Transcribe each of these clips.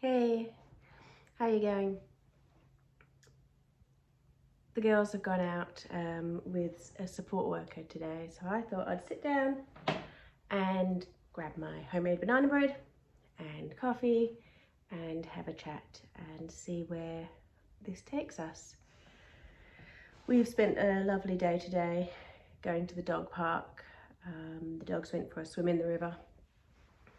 Hey, how you going? The girls have gone out with a support worker today, so I thought I'd sit down and grab my homemade banana bread and coffee and have a chat and see where this takes us. We've spent a lovely day today going to the dog park. The dogs went for a swim in the river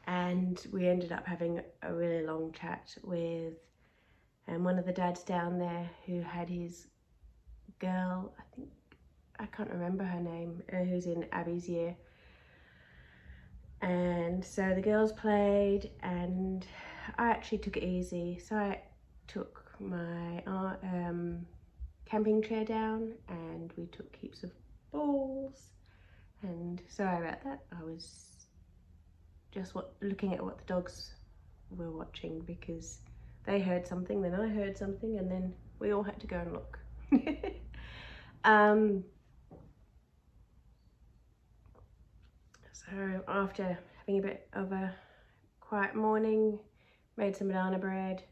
and we ended up having a really long chat with one of the dads down there who had his girl, I can't remember her name, who's in Abby's year. And so the girls played and I actually took it easy. So I took my camping chair down and we took heaps of balls. And sorry about that, I was just looking at what the dogs were watching because they heard something, then I heard something, and then we all had to go and look. So after having a bit of a quiet morning, made some banana bread,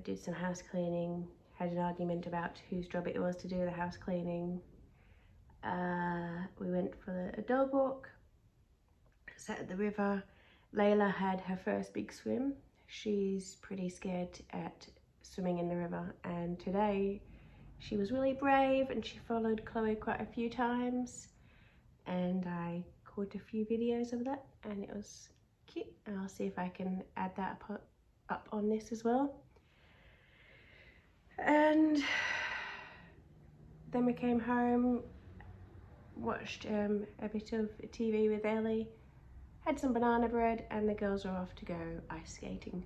did some house cleaning, had an argument about whose job it was to do the house cleaning. We went for a dog walk, sat at the river. Layla had her first big swim. She's pretty scared at swimming in the river, and today she was really brave and she followed Chloe quite a few times, and I caught a few videos of that and it was cute, and I'll see if I can add that up on this as well. And then we came home, watched a bit of TV with Ellie, had some banana bread, and the girls are off to go ice skating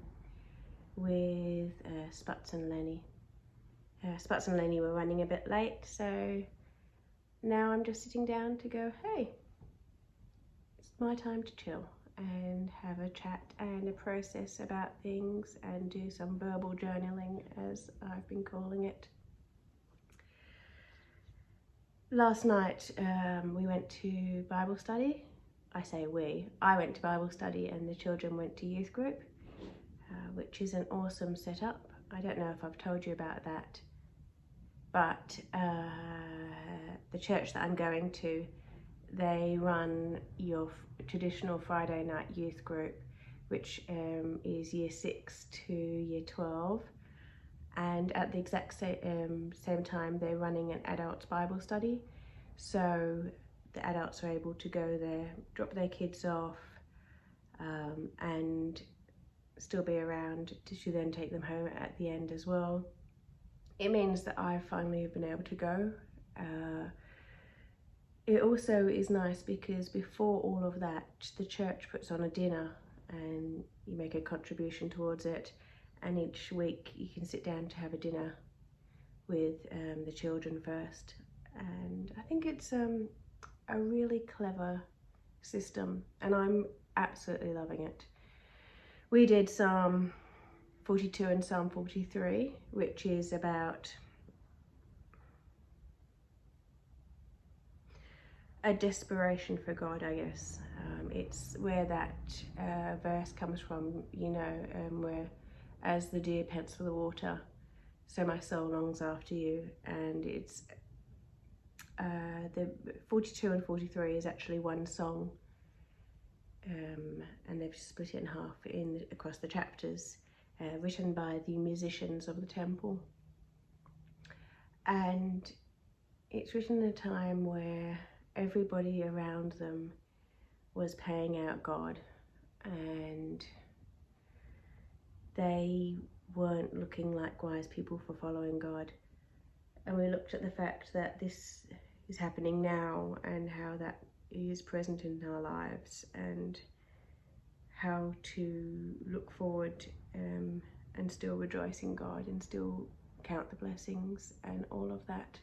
with Sputs and Lenny. Sputs and Lenny were running a bit late, so now I'm just sitting down to go, hey, it's my time to chill and have a chat and a process about things and do some verbal journaling, as I've been calling it. Last night we went to Bible study. I say I went to Bible study and the children went to youth group, which is an awesome setup. I don't know if I've told you about that, but the church that I'm going to, they run your traditional Friday night youth group, which is year 6 to year 12, and at the exact same time they're running an adults Bible study, so the adults are able to go there, drop their kids off, and still be around to then take them home at the end as well. It means that I finally have been able to go. It also is nice because before all of that, the church puts on a dinner and you make a contribution towards it, and each week you can sit down to have a dinner with the children first. And I think it's a really clever system and I'm absolutely loving it. We did Psalm 42 and Psalm 43, which is about a desperation for God, I guess. It's where that verse comes from, you know, where as the deer pants for the water, so my soul longs after you. And it's the 42 and 43 is actually one song, and they've split it in half across the chapters, written by the musicians of the temple. And it's written in a time where everybody around them was paying out God and they weren't looking like wise people for following God. And we looked at the fact that this is happening now and how that is present in our lives and how to look forward and still rejoice in God and still count the blessings and all of that.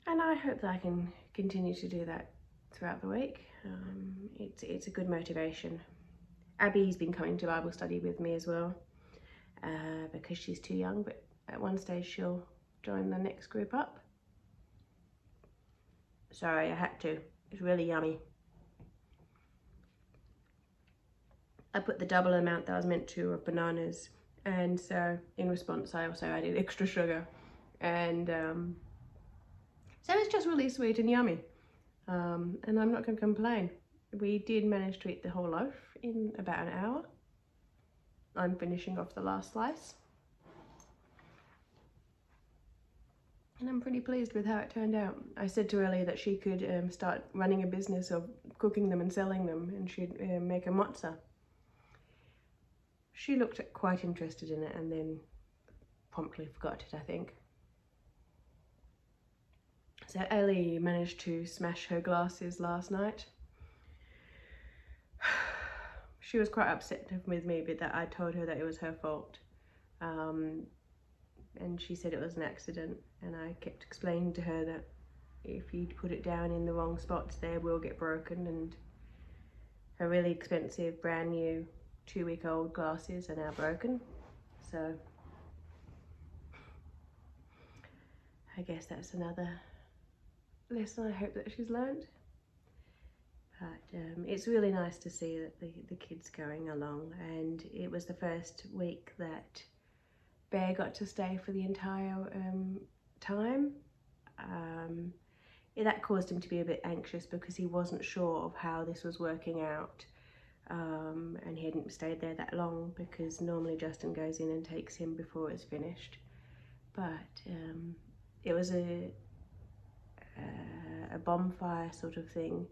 And I hope that I can continue to do that throughout the week. It's a good motivation. Abby's been coming to Bible study with me as well because she's too young, but at one stage she'll join the next group up. Sorry, I had to. It's really yummy. I put the double amount that I was meant to of bananas, and so in response I also added extra sugar, and so it's just really sweet and yummy, and I'm not going to complain. We did manage to eat the whole loaf in about an hour. I'm finishing off the last slice, and I'm pretty pleased with how it turned out. I said to Ellie that she could start running a business of cooking them and selling them, and she'd make a mozza. She looked quite interested in it and then promptly forgot it, I think. So Ellie managed to smash her glasses last night. She was quite upset with me, but that I told her that it was her fault. And she said it was an accident, and I kept explaining to her that if you put it down in the wrong spots, they will get broken, and her really expensive brand new 2-week-old glasses are now broken. So I guess that's another lesson I hope that she's learned. But it's really nice to see that the kids going along, and it was the first week that Bear got to stay for the entire time. That caused him to be a bit anxious because he wasn't sure of how this was working out, and he hadn't stayed there that long because normally Justin goes in and takes him before it's finished. But it was a bonfire sort of thing,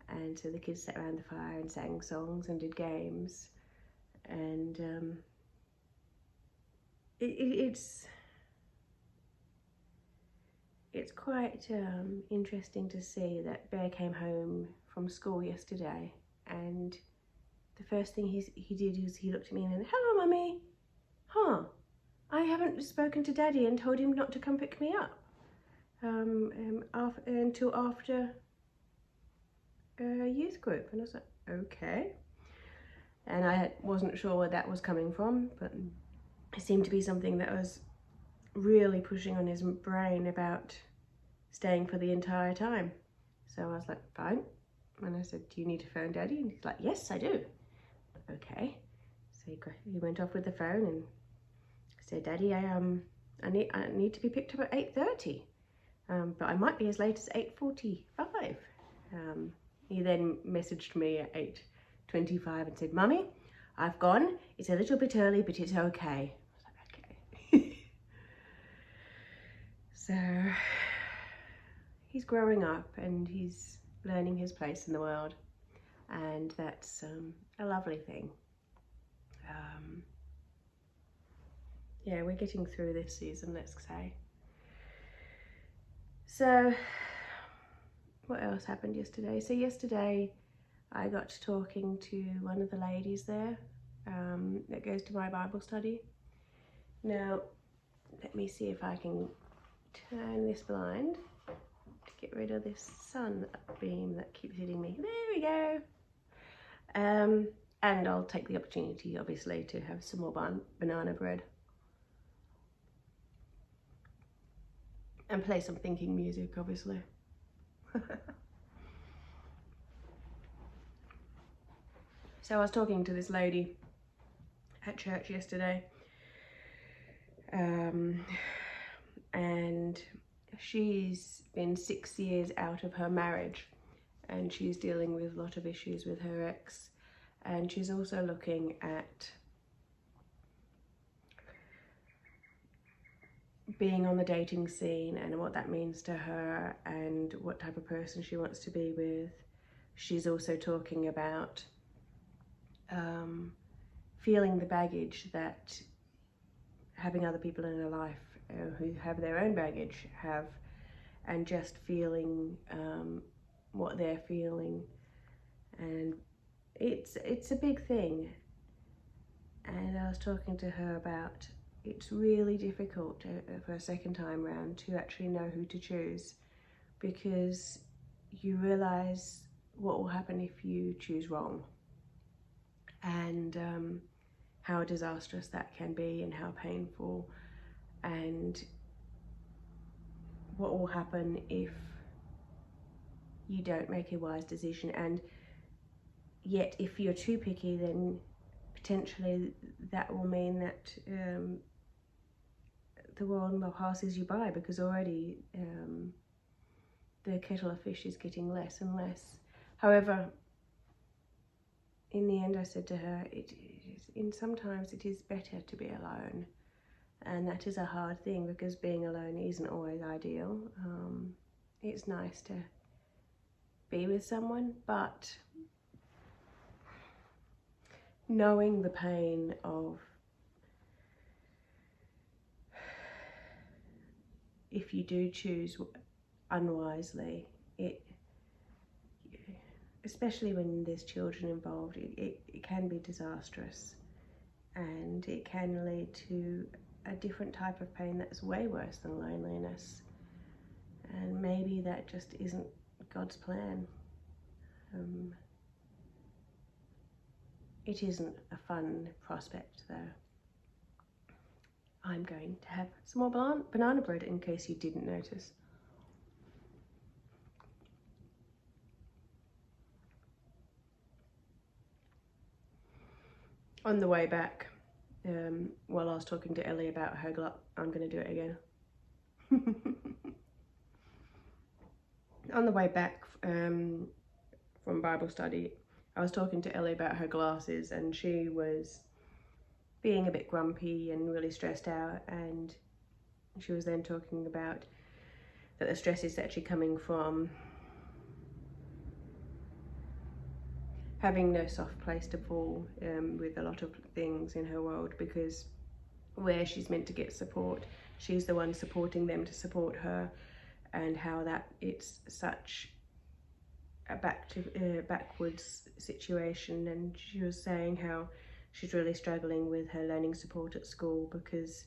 and so the kids sat around the fire and sang songs and did games, and it's quite interesting to see that Bear came home from school yesterday, and the first thing he did is he looked at me and went, "Hello, Mummy." Huh, I haven't spoken to Daddy and told him not to come pick me up until after youth group. And I was like, okay. And I wasn't sure where that was coming from, but it seemed to be something that was really pushing on his brain about staying for the entire time. So I was like, fine. And I said, do you need to phone Daddy? And he's like, yes, I do. Okay. So he went off with the phone and said, Daddy, I need to be picked up at 8:30, but I might be as late as 8:45. He then messaged me at 8:25 and said, Mummy, I've gone. It's a little bit early, but it's okay. I was like, okay. So he's growing up and he's learning his place in the world, and that's a lovely thing. Yeah, we're getting through this season, let's say. So what else happened yesterday? So yesterday I got to talking to one of the ladies there that goes to my Bible study. Now, let me see if I can turn this blind to get rid of this sun beam that keeps hitting me. There we go. And I'll take the opportunity, obviously, to have some more banana bread. And play some thinking music, obviously. So I was talking to this lady at church yesterday, and she's been 6 years out of her marriage, and she's dealing with a lot of issues with her ex, and she's also looking at being on the dating scene and what that means to her and what type of person she wants to be with. She's also talking about feeling the baggage that having other people in her life who have their own baggage have, and just feeling what they're feeling. And it's a big thing. And I was talking to her about it's really difficult for a second time round to actually know who to choose, because you realise what will happen if you choose wrong, and how disastrous that can be and how painful, and what will happen if you don't make a wise decision. And yet if you're too picky, then potentially that will mean that the world passes you by, because already the kettle of fish is getting less and less. However, in the end I said to her, sometimes it is better to be alone, and that is a hard thing, because being alone isn't always ideal. It's nice to be with someone, but knowing the pain of if you do choose unwisely, especially when there's children involved, it can be disastrous, and it can lead to a different type of pain that's way worse than loneliness. And maybe that just isn't God's plan. It isn't a fun prospect though. I'm going to have some more banana bread in case you didn't notice. On the way back, while I was talking to Ellie about her I'm going to do it again. On the way back from Bible study, I was talking to Ellie about her glasses, and she was being a bit grumpy and really stressed out, and she was then talking about that the stress is actually coming from having no soft place to fall with a lot of things in her world, because where she's meant to get support, she's the one supporting them to support her, and how that it's such a backwards situation. And she was saying how she's really struggling with her learning support at school, because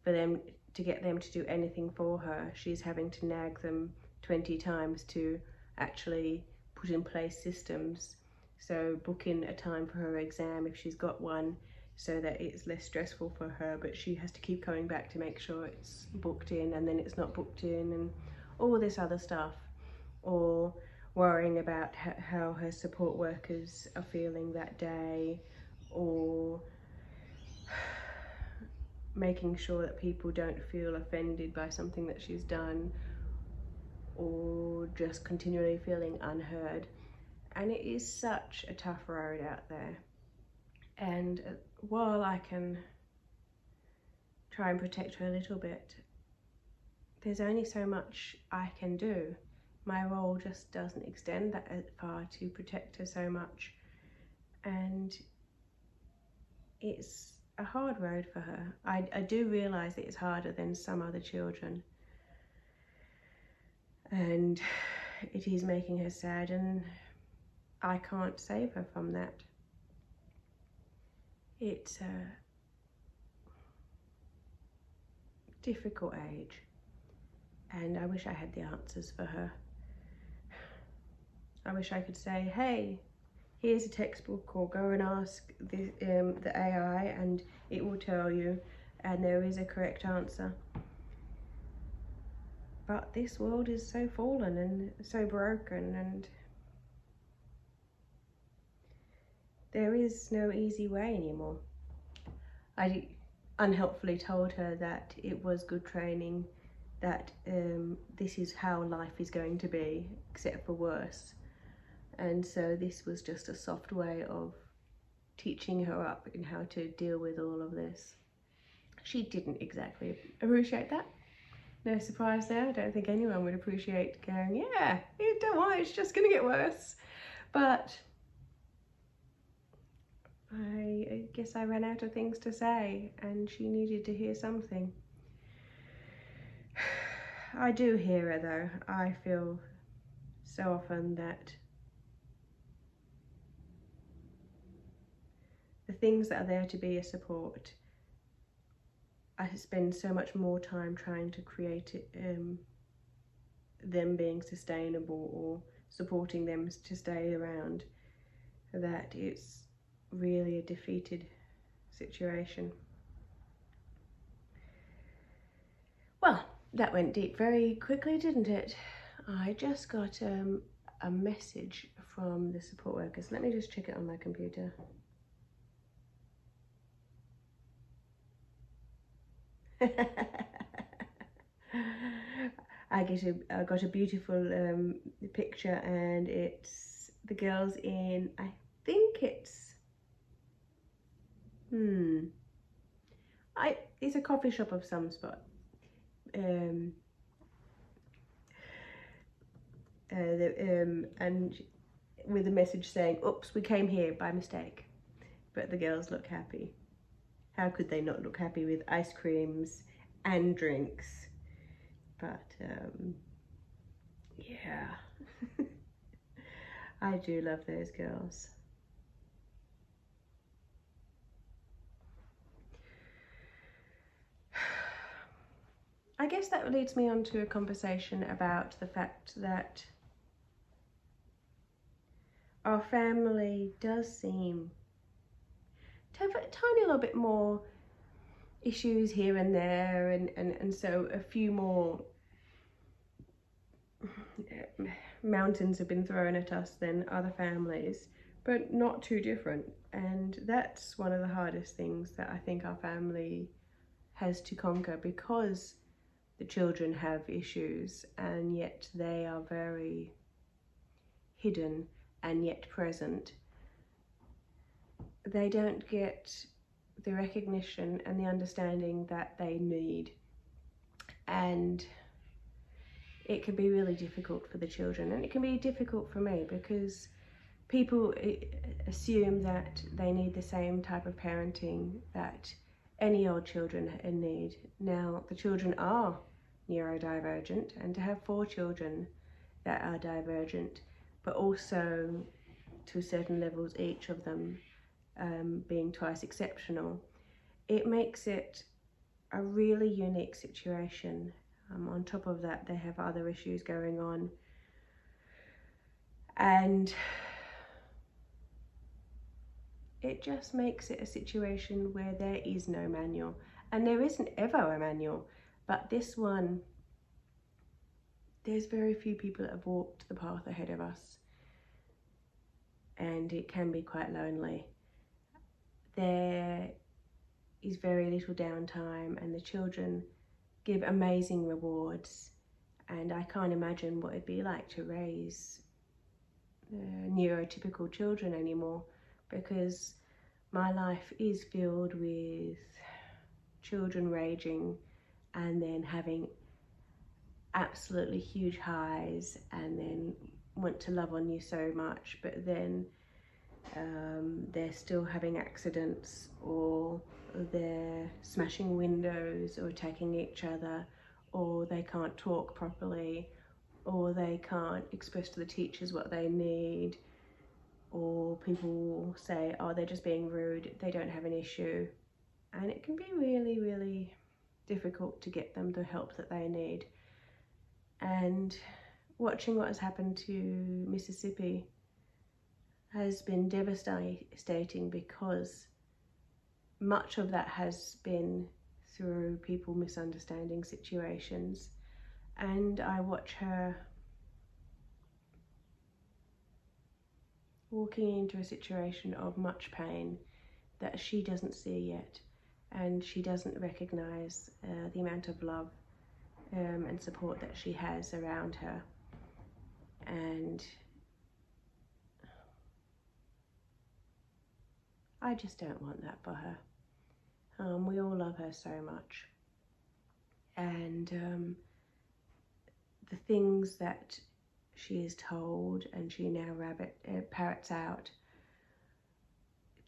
for them to get them to do anything for her, she's having to nag them 20 times to actually put in place systems. So book in a time for her exam if she's got one, so that it's less stressful for her, but she has to keep coming back to make sure it's booked in, and then it's not booked in, and all this other stuff. Or worrying about how her support workers are feeling that day, or making sure that people don't feel offended by something that she's done, or just continually feeling unheard. And it is such a tough road out there. And while I can try and protect her a little bit, there's only so much I can do. My role just doesn't extend that far to protect her so much. And it's a hard road for her. I do realise that it's harder than some other children. And it is making her sad, and I can't save her from that. It's a difficult age, and I wish I had the answers for her. I wish I could say, hey, here's a textbook, or go and ask the AI and it will tell you, and there is a correct answer. But this world is so fallen and so broken, and there is no easy way anymore. I unhelpfully told her that it was good training, that this is how life is going to be, except for worse. And so this was just a soft way of teaching her up in how to deal with all of this. She didn't exactly appreciate that. No surprise there. I don't think anyone would appreciate going, yeah, don't worry, it's just gonna get worse. But I guess I ran out of things to say, and she needed to hear something. I do hear her though. I feel so often that the things that are there to be a support, I spend so much more time trying to create it, them being sustainable or supporting them to stay around, that it's really a defeated situation. Well, that went deep very quickly, didn't it? I just got a message from the support workers. Let me just check it on my computer. I got a beautiful picture, and it's the girls in, I think it's it's a coffee shop of some sort. And with a message saying, "Oops, we came here by mistake." But the girls look happy. How could they not look happy with ice creams and drinks? But yeah, I do love those girls. I guess that leads me on to a conversation about the fact that our family does seem to have a tiny little bit more issues here and there, and so a few more mountains have been thrown at us than other families, but not too different. And that's one of the hardest things that I think our family has to conquer, because the children have issues and yet they are very hidden and yet present. They don't get the recognition and the understanding that they need, and it can be really difficult for the children, and it can be difficult for me, because people assume that they need the same type of parenting that any old children need. Now, the children are neurodivergent, and to have 4 children that are divergent, but also to certain levels, each of them being twice exceptional, it makes it a really unique situation. On top of that, they have other issues going on, and it just makes it a situation where there is no manual, and there isn't ever a manual. But this one, there's very few people that have walked the path ahead of us, and it can be quite lonely. There is very little downtime, and the children give amazing rewards, and I can't imagine what it'd be like to raise neurotypical children anymore, because my life is filled with children raging and then having absolutely huge highs, and then want to love on you so much, but then they're still having accidents, or they're smashing windows or attacking each other, or they can't talk properly, or they can't express to the teachers what they need, or people will say, oh, they're just being rude, they don't have an issue. And it can be really, really difficult to get them the help that they need. And watching what has happened to Mississippi has been devastating, because much of that has been through people misunderstanding situations. And I watch her walking into a situation of much pain that she doesn't see yet, and she doesn't recognize the amount of love and support that she has around her. And I just don't want that for her. We all love her so much, and the things that she is told and she now parrots out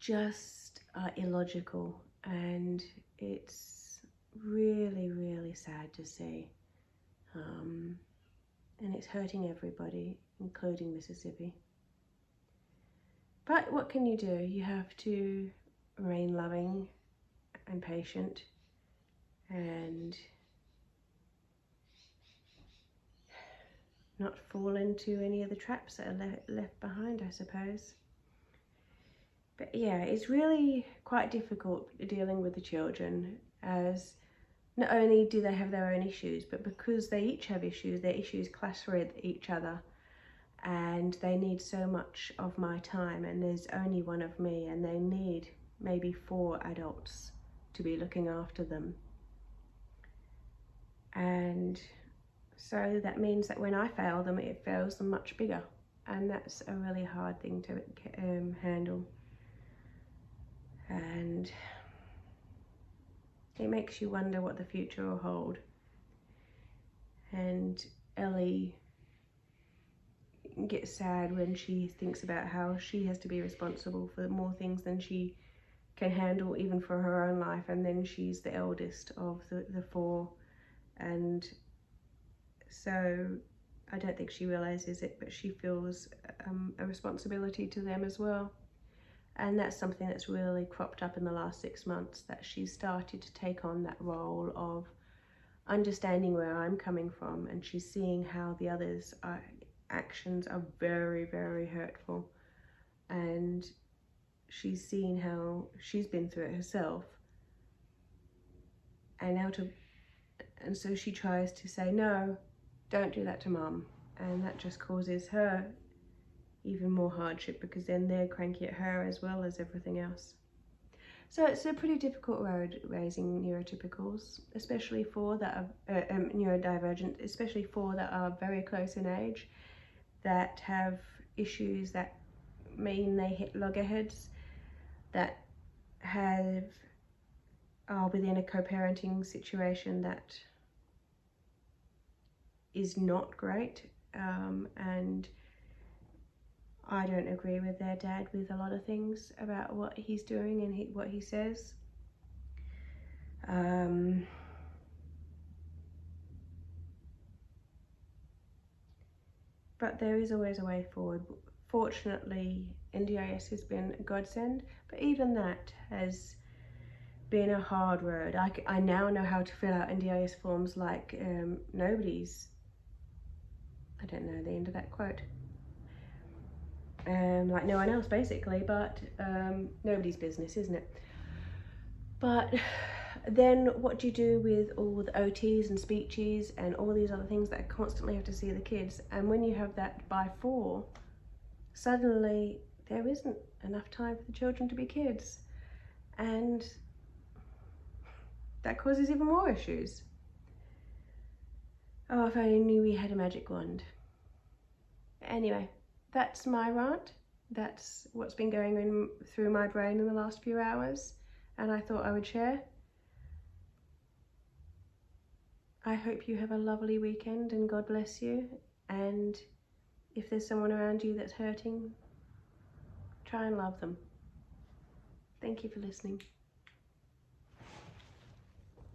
just are illogical, and it's really, really sad to see. And it's hurting everybody, including Mississippi. But what can you do? You have to remain loving and patient, and not fall into any of the traps that are left behind, I suppose. But yeah, it's really quite difficult dealing with the children, as not only do they have their own issues, but because they each have issues, their issues clash with each other, and they need so much of my time, and there's only one of me, and they need maybe 4 adults to be looking after them. And so that means that when I fail them, it fails them much bigger. And that's a really hard thing to handle. And it makes you wonder what the future will hold. And Ellie gets sad when she thinks about how she has to be responsible for more things than she can handle, even for her own life. And then she's the eldest of the four. And so I don't think she realizes it, but she feels a responsibility to them as well. And that's something that's really cropped up in the last 6 months, that she's started to take on that role of understanding where I'm coming from, and she's seeing how the others' actions are very, very hurtful. And she's seen how she's been through it herself. And so she tries to say, no, don't do that to Mum. And that just causes her even more hardship, because then they're cranky at her as well as everything else. So it's a pretty difficult road raising neurotypicals, especially four that are neurodivergent, especially four that are very close in age, that have issues that mean they hit loggerheads, that are within a co-parenting situation that is not great, and I don't agree with their dad with a lot of things about what he's doing and what he says. But there is always a way forward. Fortunately, NDIS has been a godsend, but even that has been a hard road. I now know how to fill out NDIS forms like nobody's. I don't know the end of that quote. Like no one else basically, but nobody's business, isn't it? But then what do you do with all the OTs and speeches and all these other things that constantly have to see the kids? And when you have that by 4, suddenly there isn't enough time for the children to be kids. And that causes even more issues. Oh, if I only knew we had a magic wand. Anyway, that's my rant. That's what's been going through my brain in the last few hours, and I thought I would share. I hope you have a lovely weekend and God bless you. And if there's someone around you that's hurting, try and love them. Thank you for listening.